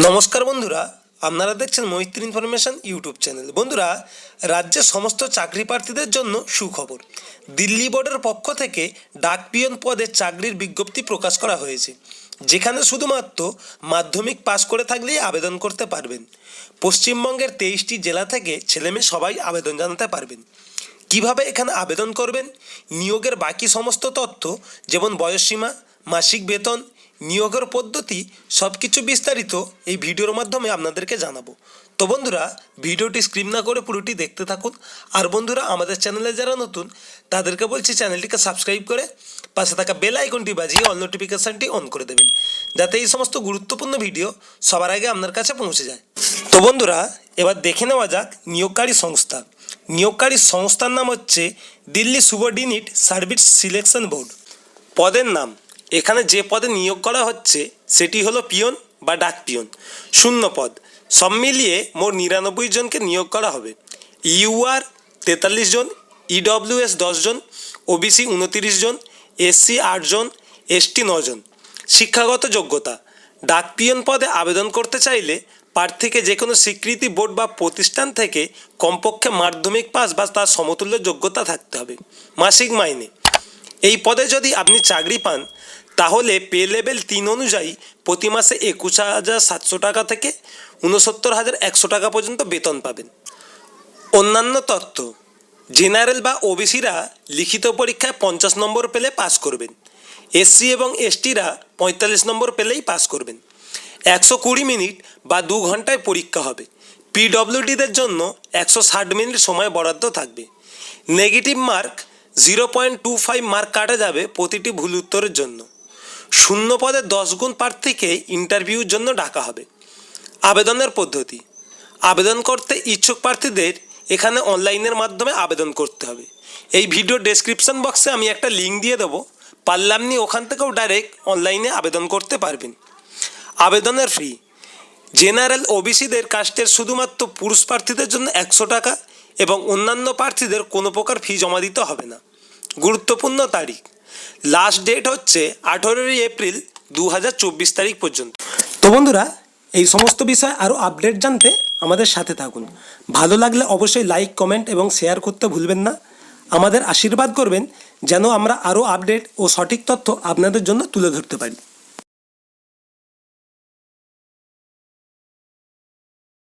নমস্কার বন্ধুরা, আপনারা দেখছেন মৈত্রী ইনফরমেশন ইউটিউব চ্যানেল। বন্ধুরা, রাজ্যের সমস্ত চাকরি প্রার্থীদের জন্য সুখবর। দিল্লি বোর্ডের পক্ষ থেকে ডাক পিয়ন পদে চাকরির বিজ্ঞপ্তি প্রকাশ করা হয়েছে, যেখানে শুধুমাত্র মাধ্যমিক পাশ করে থাকলেই আবেদন করতে পারবেন। পশ্চিমবঙ্গের 23টি জেলা থেকে ছেলেমেয়ে সবাই আবেদন জানাতে পারবেন। কিভাবে এখানে আবেদন করবেন, নিয়োগের বাকি সমস্ত তথ্য যেমন বয়সসীমা, মাসিক বেতন, নিয়োগের পদ্ধতি সব কিছু বিস্তারিত এই ভিডিওর মাধ্যমে আপনাদেরকে জানাবো। তো বন্ধুরা, ভিডিওটি স্ক্রিপ না করে পুরোটি দেখতে থাকুন। আর বন্ধুরা, আমাদের চ্যানেলে যারা নতুন তাদেরকে বলছি চ্যানেলটিকে সাবস্ক্রাইব করে পাশে থাকা বেল আইকনটি বাজিয়ে অল নোটিফিকেশানটি অন করে দেবেন, যাতে এই সমস্ত গুরুত্বপূর্ণ ভিডিও সবার আগে আপনার কাছে পৌঁছে যায়। তো বন্ধুরা, এবার দেখে নেওয়া যাক নিয়োগকারী সংস্থা। নিয়োগকারী সংস্থার নাম হচ্ছে দিল্লি সুবঅর্ডিনেট সার্ভিস সিলেকশন বোর্ড। পদের নাম, এখানে যে পদে নিয়োগ করা হচ্ছে সেটি হলো পিয়ন বা ডাক পিয়ন। শূন্য পদ, সব মিলিয়ে মোট 99 জনকে নিয়োগ করা হবে। ইউআর 43 জন, ইডব্লিউএস 10 জন, ওবিসি 29 জন, এসসি 8 জন, এসটি 9 জন। শিক্ষাগত যোগ্যতা, ডাক পিয়ন পদে আবেদন করতে চাইলে প্রার্থীকে যে কোনো স্বীকৃতি বোর্ড বা প্রতিষ্ঠান থেকে কমপক্ষে মাধ্যমিক পাস বা তার সমতুল্য যোগ্যতা থাকতে হবে। মাসিক মাইনে, এই পদে যদি আপনি চাকরি পান তাহলে পে লেভেল 3 অনুযায়ী প্রতি মাসে 21,700 টাকা থেকে 69,100 টাকা পর্যন্ত বেতন পাবেন। অন্যান্য তথ্য, জেনারেল বা ওবিসিরা লিখিত পরীক্ষায় 50 নম্বর পেলে পাস করবেন। এসসি এবং এসটিরা 45 নম্বর পেলেই পাস করবেন। 120 মিনিট বা 2 ঘন্টায় পরীক্ষা হবে। পিডব্লিউডিদের জন্য 160 মিনিট সময় বরাদ্দ থাকবে। নেগেটিভ মার্ক 0.25 মার্ক কাটা যাবে প্রতিটি ভুল উত্তরের জন্য। শূন্য পদে 10 গুণ প্রার্থীকে ইন্টারভিউর জন্য ডাকা হবে। আবেদনের পদ্ধতি, আবেদন করতে ইচ্ছুক প্রার্থীদের এখানে অনলাইনের মাধ্যমে আবেদন করতে হবে। এই ভিডিও ডেসক্রিপশন বক্সে আমি একটা লিঙ্ক দিয়ে দেবো, পারলে আপনি ওখান থেকেও ডাইরেক্ট অনলাইনে আবেদন করতে পারবেন। আবেদনের ফি, জেনারেল ওবিসিদের কাস্টের শুধুমাত্র পুরুষ প্রার্থীদের জন্য 100 টাকা এবং অন্যান্য প্রার্থীদের কোনো প্রকার ফি জমা দিতে হবে না। গুরুত্বপূর্ণ তারিখ, লাস্ট ডেট হচ্ছে 18 এপ্রিল 2024 তারিখ পর্যন্ত। তো বন্ধুরা, এই সমস্ত বিষয় আরও আপডেট জানতে আমাদের সাথে থাকুন। ভালো লাগলে অবশ্যই লাইক, কমেন্ট এবং শেয়ার করতে ভুলবেন না। আমাদের আশীর্বাদ করবেন যেন আমরা আরও আপডেট ও সঠিক তথ্য আপনাদের জন্য তুলে ধরতে পারি।